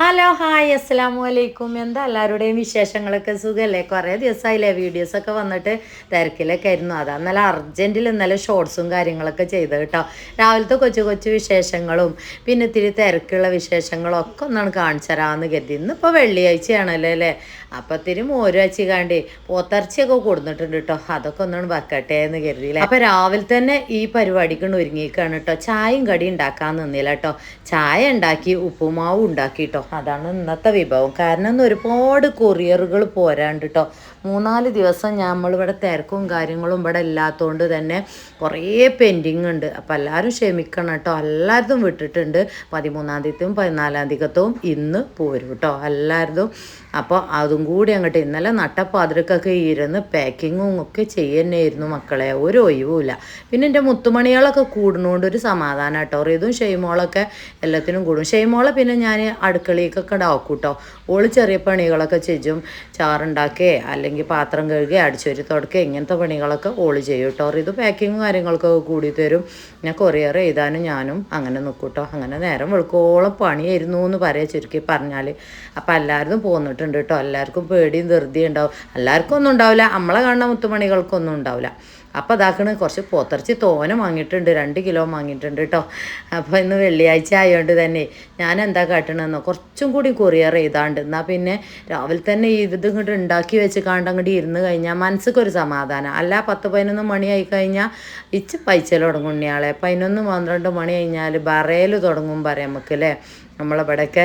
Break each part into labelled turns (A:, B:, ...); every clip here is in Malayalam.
A: ഹലോ ഹായ് അസ്സലാമു അലൈക്കും. എന്താ എല്ലാവരുടെയും വിശേഷങ്ങളൊക്കെ സുഖമല്ലേ? കുറേ ദിവസമായില്ലേ വീഡിയോസൊക്കെ വന്നിട്ട് തിരക്കിലൊക്കെ ആയിരുന്നു. അതാ നല്ല അർജൻറ്റിൽ ഇന്നലെ ഷോർട്സും കാര്യങ്ങളൊക്കെ ചെയ്ത് കേട്ടോ. രാവിലത്തെ കൊച്ചു കൊച്ചു വിശേഷങ്ങളും പിന്നെ ഇത്തിരി തിരക്കുള്ള വിശേഷങ്ങളും ഒക്കെ ഒന്നാണ് കാണിച്ചു തരാമെന്ന് കരുതി. ഇന്നിപ്പോൾ വെള്ളിയാഴ്ചയാണല്ലോ അല്ലേ? അപ്പം ഇത്തിരി മോര് വച്ചിക്കാണ്ട് പോത്തിറച്ചിയൊക്കെ കൊടുത്തിട്ടുണ്ട് കേട്ടോ. അതൊക്കെ ഒന്നാണ് വെക്കട്ടെ എന്ന് കരുതിയില്ലേ. അപ്പം രാവിലെ തന്നെ ഈ പരിപാടിക്ക് ഒരുങ്ങിയിരിക്കുകയാണ് കേട്ടോ. ചായയും കടി ഉണ്ടാക്കാൻ നിന്നില്ല കേട്ടോ. ചായ ഉണ്ടാക്കി ഉപ്പുമാവും ഉണ്ടാക്കി കേട്ടോ. അതാണ് ഇന്നത്തെ വിഭവം. കാരണം ഇന്ന് ഒരുപാട് കൊറിയറുകൾ പോരാണ്ട് കേട്ടോ. 3-4 ദിവസം നമ്മളിവിടെ തിരക്കും കാര്യങ്ങളും ഇവിടെ ഇല്ലാത്തതുകൊണ്ട് തന്നെ കുറേ പെൻഡിങ് ഉണ്ട്. അപ്പം എല്ലാവരും ക്ഷമിക്കണം കേട്ടോ. എല്ലാവരും വിട്ടിട്ടുണ്ട്. 13-ാം തീയതിയും 14-ാം തീയതിയും ഇന്ന് പോരും കേട്ടോ എല്ലാവരും. അപ്പോൾ അതും കൂടി അങ്ങോട്ട് ഇന്നലെ നട്ടപ്പാതിരക്കൊക്കെ ഇരുന്ന് പാക്കിങ്ങും ഒക്കെ ചെയ്യുന്നതായിരുന്നു മക്കളെ. ഒരു ഒഴിവുമില്ല. പിന്നെ എൻ്റെ മുത്തുമണികളൊക്കെ കൂടുന്നതുകൊണ്ട് ഒരു സമാധാനം കേട്ടോ. ഇതും ഷെയ്മോളൊക്കെ എല്ലാത്തിനും കൂടും. ഷെയ്മോളെ പിന്നെ ഞാൻ അടുക്കളയിലേക്കൊക്കെ ഉണ്ടാക്കും കേട്ടോ. ഓള് ചെറിയ പണികളൊക്കെ ചെയ്യും. ചാറുണ്ടാക്കുക അല്ലെങ്കിൽ പാത്രം കഴുകുക അടിച്ചൊരു തുടക്കുക ഇങ്ങനത്തെ പണികളൊക്കെ ഓള് ചെയ്യും കേട്ടോ. ഇത് പാക്കിങ്ങും കാര്യങ്ങൾക്കൊക്കെ കൂടി തരും. പിന്നെ കൊറിയർ എഴുതാനും ഞാനും അങ്ങനെ നിൽക്കും കേട്ടോ. അങ്ങനെ നേരം വെളുക്കോളം പണിയായിരുന്നു എന്ന് പറയാം ചുരുക്കി പറഞ്ഞാൽ. അപ്പം എല്ലാവരും പോന്നിട്ടുണ്ട് കേട്ടോ. എല്ലാവർക്കും പേടിയും ധൃതിയും ഉണ്ടാവും. എല്ലാവർക്കും ഒന്നും ഉണ്ടാവില്ല. നമ്മളെ കാണുന്ന മുത്തുമണികൾക്കൊന്നും ഉണ്ടാവില്ല. അപ്പോൾ അതാക്കണ് കുറച്ച് പോത്തിറച്ചി തോനെ വാങ്ങിയിട്ടുണ്ട്. 2 കിലോ വാങ്ങിയിട്ടുണ്ട് കേട്ടോ. അപ്പോൾ ഇന്ന് വെള്ളിയാഴ്ച ആയതുകൊണ്ട് തന്നെ ഞാൻ എന്താ കാട്ടണമെന്നോ കുറച്ചും കൂടി കൊറിയർ ചെയ്താണ്ട് എന്നാൽ പിന്നെ രാവിലെ തന്നെ ഇത് ഇങ്ങോട്ട് ഉണ്ടാക്കി വെച്ച് അങ്ങോട്ട് ഇരുന്ന് കഴിഞ്ഞാൽ മനസ്സിക്കൊരു സമാധാനം. അല്ല 10-11 മണിയായി കഴിഞ്ഞാൽ ഇച്ച് പൈച്ചൽ തുടങ്ങും ഉണ്ണിയാളെ. 11-12 മണി കഴിഞ്ഞാൽ ബറയിൽ തുടങ്ങും പറയാം നമുക്ക് അല്ലേ നമ്മളിവിടെയൊക്കെ.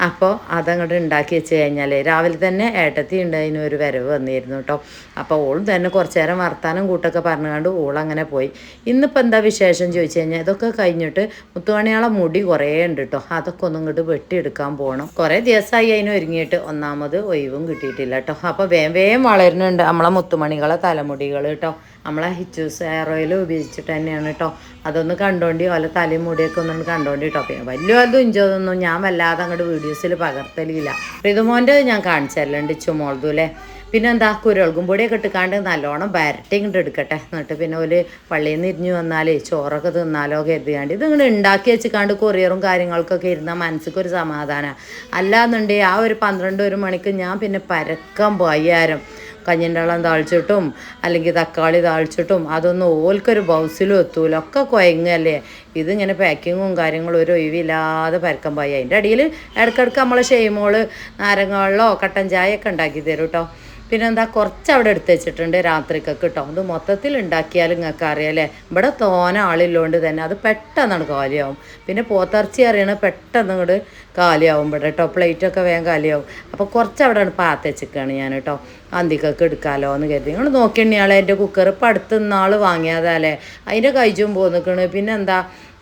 A: അപ്പോൾ അതങ്ങോട്ട് ഉണ്ടാക്കി വെച്ച് കഴിഞ്ഞാൽ രാവിലെ തന്നെ ഏട്ടത്തി ഉണ്ടായിരുന്നു ഒരു വരവ് വന്നിരുന്നു കേട്ടോ. അപ്പോൾ ഓളും തന്നെ കുറച്ച് നേരം വർത്താനം കൂട്ടൊക്കെ പറഞ്ഞുകൊണ്ട് ഓളങ്ങനെ പോയി. ഇന്നിപ്പോൾ എന്താ വിശേഷം ചോദിച്ചു കഴിഞ്ഞാൽ ഇതൊക്കെ കഴിഞ്ഞിട്ട് മുത്തുമണിയാളെ മുടി കുറേ ഉണ്ട് കേട്ടോ. അതൊക്കെ ഒന്നും ഇങ്ങോട്ട് വെട്ടിയെടുക്കാൻ പോകണം. കുറേ ദിവസമായി അതിന് ഒരുങ്ങിയിട്ട് ഒന്നാമത് ഒഴിവും കിട്ടിയിട്ടില്ല കേട്ടോ. അപ്പോൾ വേഗം വളരുന്നുണ്ട് നമ്മളെ മുത്തുമണികളെ തലമുടികൾ കേട്ടോ. നമ്മളെ ഹിച്ചൂസ് ഹെയർ ഓയിൽ ഉപയോഗിച്ചിട്ട് തന്നെയാണ് കേട്ടോ. അതൊന്ന് കണ്ടോണ്ടി ഓല തലയും മുടിയൊക്കെ ഒന്നും കണ്ടോണ്ടി കേട്ടോ. പിന്നെ വലിയ അതും ഇഞ്ചോതൊന്നും ഞാൻ വല്ലാതെ അങ്ങോട്ട് വീഡിയോസിൽ പകർത്തലില്ല. ഋതുമോൻ്റെ ഞാൻ കാണിച്ചു തരലുണ്ട് ചുമോളതും അല്ലേ. പിന്നെ എന്താ കുരുവൾക്കും പൊടിയൊക്കെ ഇട്ടിക്കാണ്ട് നല്ലോണം വരട്ടി ഇങ്ങോട്ട് എടുക്കട്ടെ. എന്നിട്ട് പിന്നെ ഒരു പള്ളിയിൽ നിന്ന് ഇരിഞ്ഞു വന്നാലേ ചോറൊക്കെ തിന്നാലോ കരുതിയാണ്ട് ഇതിങ്ങനെ ഉണ്ടാക്കി വെച്ചിക്കാണ്ട് കൊറിയറും കാര്യങ്ങൾക്കൊക്കെ ഇരുന്നാൽ മനസ്സിക്കൊരു സമാധാനമാണ്. അല്ലാന്നുണ്ടെങ്കിൽ ആ ഒരു 12-1 മണിക്ക് ഞാൻ പിന്നെ പരക്കം പോയാരം കഞ്ഞിൻ്റെ വെള്ളം താളിച്ചിട്ടും അല്ലെങ്കിൽ തക്കാളി താളിച്ചിട്ടും അതൊന്നും ഓൽക്കൊരു ബൗസിലും എത്തൂല. ഒക്കെ കുഴങ്ങല്ലേ. ഇതിങ്ങനെ പാക്കിങ്ങും കാര്യങ്ങളും ഒരു ഒഴിവില്ലാതെ പരക്കം പോയി. അതിൻ്റെ അടിയിൽ ഇടയ്ക്കിടയ്ക്ക് നമ്മളെ ഷെയ്മോള് നാരങ്ങ വെള്ളമോ കട്ടൻ ചായയൊക്കെ ഉണ്ടാക്കി തരും കേട്ടോ. പിന്നെ എന്താ കുറച്ച് അവിടെ എടുത്ത് വെച്ചിട്ടുണ്ട് രാത്രിക്കൊക്കെ കേട്ടോ. അത് മൊത്തത്തിൽ ഉണ്ടാക്കിയാലും നിങ്ങൾക്ക് അറിയാമല്ലേ. ഇവിടെ തോന ആളില്ലോണ്ട് തന്നെ അത് പെട്ടെന്നാണ് കാലിയാവും. പിന്നെ പോത്തിറച്ചി അറിയണ പെട്ടെന്ന് ഇങ്ങോട്ട് കാലിയാവും ഇവിടെ കേട്ടോ. പ്ലേറ്റൊക്കെ വേഗം കാലിയാവും. അപ്പോൾ കുറച്ച് അവിടെ പാത്ത് വെച്ചിരിക്കുകയാണ് ഞാൻ കേട്ടോ. അന്തിക്കൊക്കെ എടുക്കാമല്ലോ എന്ന് കരുതി. നിങ്ങൾ നോക്കിയാളെ എൻ്റെ കുക്കർ ഇപ്പം അടുത്ത് നാൾ വാങ്ങിയതല്ലേ. അതിൻ്റെ കഴിച്ചും പോന്നിക്കണ്. പിന്നെ എന്താ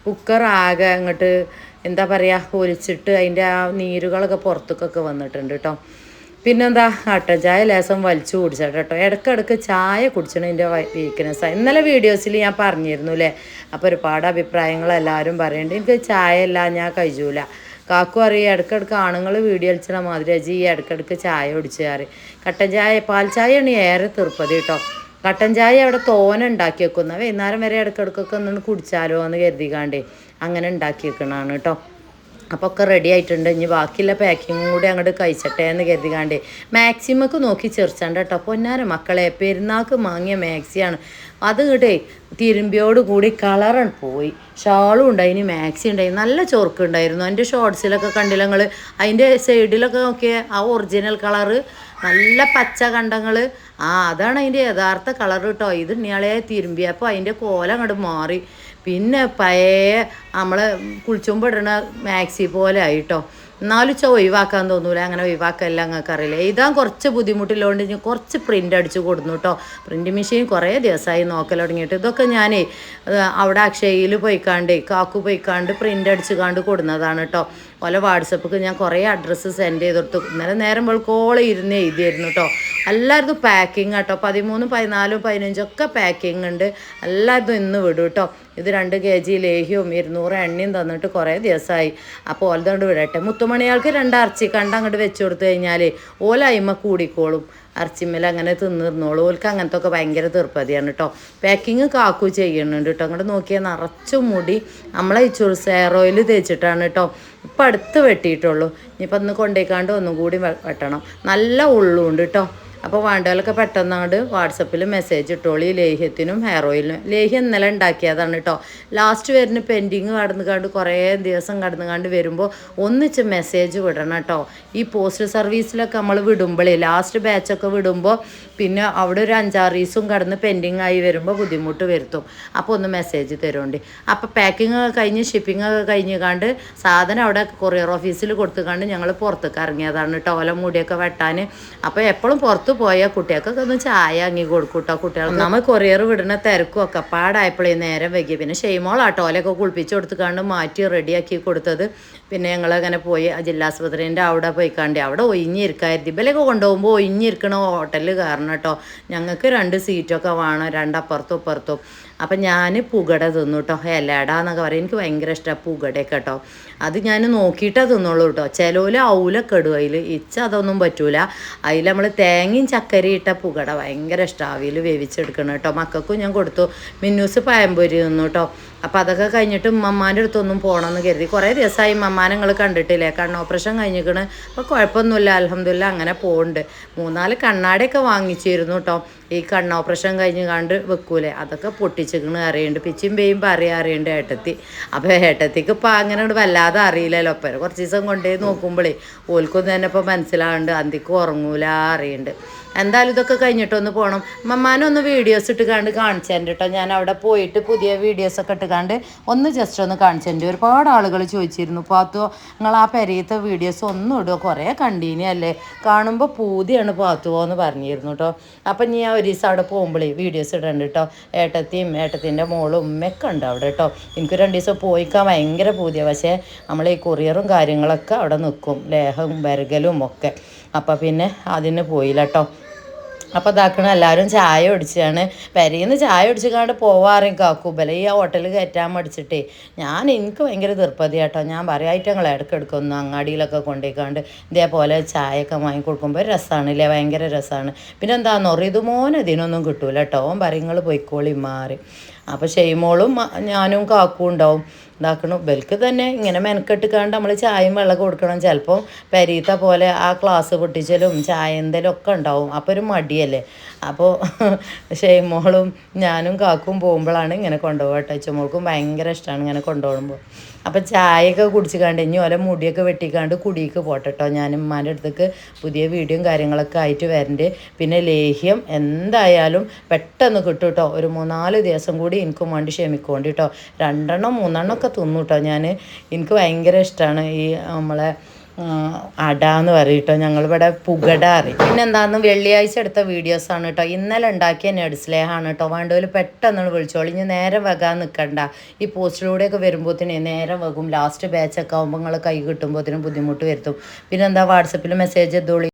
A: കുക്കർ ആകെ അങ്ങോട്ട് എന്താ പറയുക ഒലിച്ചിട്ട് അതിൻ്റെ ആ നീരുകളൊക്കെ പുറത്തേക്കൊക്കെ വന്നിട്ടുണ്ട് കേട്ടോ. പിന്നെന്താ കട്ടൻ ചായ ലേസം വലിച്ചു കുടിച്ചിട്ട് കേട്ടോ. ഇടയ്ക്കിടയ്ക്ക് ചായ കുടിച്ചതിൻ്റെ വീക്ക്നെസ്സാണ്. ഇന്നലെ വീഡിയോസിൽ ഞാൻ പറഞ്ഞിരുന്നു അല്ലേ. അപ്പോൾ ഒരുപാട് അഭിപ്രായങ്ങൾ എല്ലാവരും പറയുന്നുണ്ട്. എനിക്ക് ചായ അല്ല ഞാൻ കഴിച്ചൂല. കാക്കു അറിയാം ഇടയ്ക്കിടയ്ക്ക് ആണുങ്ങൾ വീഡിയോ അടിച്ചണ മാതിരി അജി ഈ ഇടയ്ക്കിടയ്ക്ക് ചായ കുടിച്ച് കയറി. കട്ടൻ ചായ പാൽ ചായയാണ് ഏറെ തീർപ്പതി കേട്ടോ. കട്ടൻ ചായ അവിടെ തോന ഉണ്ടാക്കി വെക്കുന്ന വൈകുന്നേരം വരെ ഇടയ്ക്കിടയ്ക്കൊക്കെ ഒന്ന് കുടിച്ചാലോ എന്ന് കരുതിക്കാണ്ടേ അങ്ങനെ ഉണ്ടാക്കി വെക്കണതാണ് കേട്ടോ. അപ്പോൾ ഒക്കെ റെഡി ആയിട്ടുണ്ട്. ഇനി ബാക്കിയുള്ള പാക്കിങ്ങും കൂടി അങ്ങോട്ട് കഴിച്ചട്ടെ എന്ന് കരുതിക്കാണ്ട് മാക്സിമൊക്കെ നോക്കി ചെറിച്ചാണ്ട് കേട്ടോ. പൊന്നാര മക്കളെ പെരുന്നാൾക്ക് വാങ്ങിയ മാക്സിയാണ്. അത് ഇങ്ങോട്ടേ തിരുമ്പിയോട് കൂടി കളറാണ് പോയി. ഷാളും ഉണ്ടായിന് മാക്സി ഉണ്ടായി നല്ല ചൊറുക്ക് ഉണ്ടായിരുന്നു. അതിൻ്റെ ഷോർട്സിലൊക്കെ കണ്ടില്ല നിങ്ങൾ. അതിൻ്റെ സൈഡിലൊക്കെ നോക്കിയാൽ ആ ഒറിജിനൽ കളറ് നല്ല പച്ച കണ്ടങ്ങൾ അതാണ് അതിൻ്റെ യഥാർത്ഥ കളർ കേട്ടോ. ഇത് ഇയാളെ തിരുമ്പിയപ്പോൾ അതിൻ്റെ കോലം അങ്ങോട്ട് മാറി. പിന്നെ പഴയ നമ്മൾ കുളിച്ചുമ്പോൾ ഇടണ മാക്സി പോലെ ആയിട്ടോ. എന്നാലും ഒഴിവാക്കാൻ തോന്നൂല. അങ്ങനെ ഒഴിവാക്കല്ല നിങ്ങൾക്ക് അറിയില്ല. എഴുതാൻ കുറച്ച് ബുദ്ധിമുട്ടില്ലോണ്ട് ഞാൻ കുറച്ച് പ്രിൻ്റ് അടിച്ച് കൊടുന്നു കേട്ടോ. പ്രിൻ്റ് മെഷീൻ കുറേ ദിവസമായി നോക്കൽ തുടങ്ങിയിട്ട്. ഇതൊക്കെ ഞാൻ അവിടെ അക്ഷയയിൽ പോയിക്കാണ്ട് കാക്കു പോയിക്കാണ്ട് പ്രിൻ്റ് അടിച്ച് കാണ്ട് കൊടുന്നതാണ് കേട്ടോ. ഓലെ വാട്സപ്പിക്ക് ഞാൻ കുറേ അഡ്രസ്സ് സെൻഡ് ചെയ്ത് കൊടുത്തു. ഇന്നലെ നേരം വെളുക്കോളം ഇരുന്ന് എഴുതിയായിരുന്നു കേട്ടോ. എല്ലായിടത്തും പാക്കിങ് കേട്ടോ. 13, 14, 15 ഒക്കെ പാക്കിങ് ഉണ്ട്. എല്ലായിടത്തും ഇന്ന് വിടും കേട്ടോ. ഇത് 2 kg ലേഹ്യവും 200 എണ്ണയും തന്നിട്ട് കുറേ ദിവസമായി. അപ്പോൾ ഓലതുകൊണ്ട് വിടട്ടെ. മുത്തുമണിയാൾക്ക് 2 ഇറച്ചി കണ്ട് അങ്ങോട്ട് വെച്ച് കൊടുത്തു കഴിഞ്ഞാൽ ഓലയിമ കൂടിക്കോളും. ഇറച്ചിമ്മൽ അങ്ങനെ തിന്നിരുന്നോളൂ. ഓൽക്ക് അങ്ങനത്തെ ഒക്കെ ഭയങ്കര തീർപ്പതിയാണ് കേട്ടോ. പാക്കിങ് കാക്കു ചെയ്യുന്നുണ്ട് കേട്ടോ. അങ്ങോട്ട് നോക്കിയാൽ നിറച്ചും മുടി നമ്മളെ ഹെയർ ഓയിൽ തേച്ചിട്ടാണ് കേട്ടോ ഇപ്പം അടുത്ത് വെട്ടിയിട്ടുള്ളൂ. ഇനിയിപ്പോൾ ഒന്ന് കൊണ്ടേക്കാണ്ട് ഒന്നും കൂടി വെട്ടണം. നല്ല ഉള്ളുണ്ട് കേട്ടോ. അപ്പോൾ വേണ്ടവരൊക്കെ പെട്ടെന്നാണ്ട് വാട്സപ്പിൽ മെസ്സേജ് ഇട്ടോളി. ലേഹ്യത്തിനും ഹെയർ ഓയിലിനും. ലേഹ്യം ഇന്നലെ ഉണ്ടാക്കിയതാണ് കേട്ടോ. ലാസ്റ്റ് വരുന്ന പെൻഡിങ് കടന്നുകാണ്ട് കുറേ ദിവസം കടന്നുകാണ്ട് വരുമ്പോൾ ഒന്നിച്ച് മെസ്സേജ് വിടണം കേട്ടോ. ഈ പോസ്റ്റ് സർവീസിലൊക്കെ നമ്മൾ വിടുമ്പോഴേ ലാസ്റ്റ് ബാച്ചൊക്കെ വിടുമ്പോൾ പിന്നെ അവിടെ ഒരു 5-6 ദിവസം കടന്ന് പെൻഡിങ് ആയി വരുമ്പോൾ ബുദ്ധിമുട്ട് വരുത്തും. അപ്പോൾ ഒന്ന് മെസ്സേജ് തരുന്നുണ്ട്. അപ്പോൾ പാക്കിംഗ് ഒക്കെ കഴിഞ്ഞ് ഷിപ്പിംഗ് ഒക്കെ കഴിഞ്ഞ് കണ്ട് സാധനം അവിടെ കൊറിയർ ഓഫീസിൽ കൊടുത്തുകൊണ്ട് ഞങ്ങൾ പുറത്തേക്ക് ഇറങ്ങിയതാണ് കേട്ടോ. ഓല മുടിയൊക്കെ വെട്ടാൻ. അപ്പോൾ എപ്പോഴും പുറത്ത് പോയാൽ കുട്ടികൾക്കൊക്കെ ഒന്ന് ചായ അങ്ങി കൊടുക്കും കേട്ടോ. കുട്ടികൾക്ക് നമ്മൾ കൊറിയർ വിടുന്ന തിരക്കും ഒക്കെ പാടായപ്പോഴേ നേരം വൈകി. പിന്നെ ഷെയ്മോളാട്ടോ ഓലൊക്കെ കുളിപ്പിച്ച് കൊടുത്തുകൊണ്ട് മാറ്റി റെഡിയാക്കി കൊടുത്തത്. പിന്നെ ഞങ്ങളങ്ങനെ പോയി ജില്ലാസ്പത്രിൻ്റെ അവിടെ പോയിക്കാണ്ട് അവിടെ ഒഴിഞ്ഞിരിക്കായിരുന്നു. ഇവലൊക്കെ കൊണ്ടുപോകുമ്പോൾ ഒഴിഞ്ഞിരിക്കണ ഹോട്ടലിൽ കയറണം കേട്ടോ. ഞങ്ങൾക്ക് 2 സീറ്റൊക്കെ വേണം, 2 അപ്പുറത്തും ഇപ്പുറത്തും. അപ്പം ഞാൻ പുകട തിന്നു കേട്ടോ. എലടാന്നൊക്കെ പറയും. എനിക്ക് ഭയങ്കര ഇഷ്ടമാണ് പുകടയൊക്കെ കേട്ടോ. അത് ഞാൻ നോക്കിയിട്ടേ തിന്നുള്ളൂ കേട്ടോ. ചിലവര് ഔലൊക്കെ ഇടും അതിൽ. ഇച്ച അതൊന്നും പറ്റൂല. അതിൽ നമ്മൾ തേങ്ങയും ചക്കരയും ഇട്ട പുകട ഭയങ്കര ഇഷ്ടമാണ്. അവിൽ വേവിച്ചെടുക്കണം കേട്ടോ. മക്കൾക്കും ഞാൻ കൊടുത്തു. മിന്നൂസ് പഴംപൊരി തിന്നു കേട്ടോ. അപ്പോൾ അതൊക്കെ കഴിഞ്ഞിട്ട് ഉമ്മമാൻ്റെ അടുത്തൊന്നും പോകണമെന്ന് കരുതി. കുറേ ദിവസമായി ഉമ്മമാനെ നിങ്ങൾ കണ്ടിട്ടില്ലേ. ഓപ്പറേഷൻ കഴിഞ്ഞിരിക്കണ്. അപ്പോൾ കുഴപ്പമൊന്നുമില്ല, അൽഹംദുലില്ലാ അങ്ങനെ പോകുന്നുണ്ട്. 3-4 കണ്ണാടിയൊക്കെ വാങ്ങിച്ചിരുന്നു കേട്ടോ. ഈ ഓപ്പറേഷൻ കഴിഞ്ഞ് കണ്ട് വെക്കൂലേ, അതൊക്കെ പൊട്ടിച്ചിക്കണ് അറിയുന്നുണ്ട്. പിച്ചും പേയും അറിയുന്നുണ്ട് ഏട്ടത്തി. അപ്പോൾ ഏട്ടത്തിക്ക് ഇപ്പോൾ അങ്ങനെ വല്ലാതെ അറിയില്ലല്ലോ. അപ്പം കുറച്ച് ദിവസം കൊണ്ടുപോയി നോക്കുമ്പോഴേ ഓൽക്കൊന്നും തന്നെ ഇപ്പോൾ മനസ്സിലാവുന്നുണ്ട്. അന്തിക്ക് ഉറങ്ങൂല അറിയുന്നുണ്ട്. എന്തായാലും ഇതൊക്കെ കഴിഞ്ഞിട്ടൊന്ന് പോകണം. മമ്മാനൊന്ന് വീഡിയോസ് ഇട്ട് കണ്ട് കാണിച്ചു തരണ്ട കേട്ടോ. ഞാൻ അവിടെ പോയിട്ട് പുതിയ വീഡിയോസൊക്കെ ഇട്ട് കണ്ട് ഒന്ന് ജസ്റ്റ് ഒന്ന് കാണിച്ചു തരണ്ട. ഒരുപാട് ആളുകൾ ചോദിച്ചിരുന്നു, പാത്തു നിങ്ങൾ ആ പെരയത്തെ വീഡിയോസ് ഒന്നും ഇടുക, കുറേ കണ്ടീനി അല്ലേ, കാണുമ്പോൾ പൂതിയാണ് പാത്തുവോ എന്ന് പറഞ്ഞിരുന്നു കേട്ടോ. അപ്പം ഞാൻ ഒരു ദിവസം അവിടെ പോകുമ്പോഴേ വീഡിയോസ് ഇടണ്ട് കേട്ടോ. ഏട്ടത്തിയും ഏട്ടത്തിൻ്റെ മോളും ഉമ്മയൊക്കെ ഉണ്ട് അവിടെ കേട്ടോ. എനിക്ക് 2 ദിവസം പോയിക്കാൻ ഭയങ്കര പൂതിയാണ്. പക്ഷേ നമ്മൾ ഈ കൊറിയറും കാര്യങ്ങളൊക്കെ അവിടെ നിൽക്കും, ലേഹവും വരകലും ഒക്കെ. അപ്പം പിന്നെ അതിന് പോയില്ല കേട്ടോ. അപ്പോൾ ഇതാക്കണം എല്ലാവരും ചായ ഒടിച്ചാണ്. പെരയിന്ന് ചായ ഒടിച്ചിക്കാണ്ട് പോവാറേം കാക്കൂബല ഈ ഹോട്ടലിൽ കയറ്റാൻ മടിച്ചിട്ടേ എനിക്ക് ഭയങ്കര തീർപ്പതി കേട്ടോ. ഞാൻ പറയായിട്ട് ഞങ്ങൾ ഇടയ്ക്കിടയ്ക്കൊന്ന് അങ്ങാടിയിലൊക്കെ കൊണ്ടുപോയിക്കാണ്ട് ഇതേപോലെ ചായയൊക്കെ വാങ്ങിക്കൊടുക്കുമ്പോൾ രസമാണല്ലേ, ഭയങ്കര രസമാണ്. പിന്നെ എന്താണെന്നോ ഇതുമോനെ ഇതിനൊന്നും കിട്ടൂല കേട്ടോ. ഓൻ പറയും നിങ്ങൾ പൊയ്ക്കോളി മാറി. അപ്പോൾ ഷെയ്മോളും ഞാനും കാക്കും ഉണ്ടാവും. ഇതാക്കണം ബൽക്ക് തന്നെ ഇങ്ങനെ മെനക്കെട്ടിക്കാണ്ട് നമ്മൾ ചായയും വെള്ളം കൊടുക്കണം. ചിലപ്പോൾ പെരീത്ത പോലെ ആ ഗ്ലാസ് പൊട്ടിച്ചലും ചായ എന്തെങ്കിലും ഒക്കെ ഉണ്ടാവും. അപ്പോൾ ഒരു മടിയല്ലേ. അപ്പോൾ ഷെയ്മോളും ഞാനും കാക്കും പോകുമ്പോഴാണ് ഇങ്ങനെ കൊണ്ടുപോകുക കേട്ടോ. ചുമോൾക്കും ഭയങ്കര ഇഷ്ടമാണ് ഇങ്ങനെ കൊണ്ടുപോകുമ്പോൾ. അപ്പം ചായയൊക്കെ കുടിച്ചിക്കാണ്ട് ഇനി ഓലെ മുടിയൊക്കെ വെട്ടിക്കാണ്ട് കുടിക്ക് പോട്ടെ കേട്ടോ. ഞാൻ ഉമ്മാൻ്റെ അടുത്തേക്ക് പുതിയ വീഡിയോയും കാര്യങ്ങളൊക്കെ ആയിട്ട് വരണ്ട്. പിന്നെ ലേഹ്യം എന്തായാലും പെട്ടെന്ന് കിട്ടും കേട്ടോ. ഒരു 3-4 ദിവസം കൂടി എനിക്കും വേണ്ടി ക്ഷമിക്കോണ്ടി കേട്ടോ. 2-3 ഒക്കെ തിന്നു കേട്ടോ ഞാൻ. എനിക്ക് ഭയങ്കര ഇഷ്ടമാണ് ഈ നമ്മളെ അടാന്ന് പറയും കേട്ടോ. ഞങ്ങളിവിടെ പുകട അറിയും. പിന്നെ എന്താണെന്ന് വെള്ളിയാഴ്ച എടുത്ത വീഡിയോസാണ് കേട്ടോ. ഇന്നലെ ഉണ്ടാക്കിയ നെഡ്സ്ലേഹാണ് കേട്ടോ. വേണ്ടവർ പെട്ടെന്ന് വിളിച്ചോളി. ഇനി നേരം വെക്കാൻ നിൽക്കണ്ട. ഈ പോസ്റ്റിലൂടെയൊക്കെ വരുമ്പോഴത്തേന് നേരം വെക്കും. ലാസ്റ്റ് ബാച്ചൊക്കെ ആകുമ്പോൾ നിങ്ങൾ കൈ കിട്ടുമ്പോഴത്തേനും ബുദ്ധിമുട്ട് വരുത്തും. പിന്നെ എന്താ വാട്സപ്പിൽ മെസ്സേജ് ചെയ്തോളി.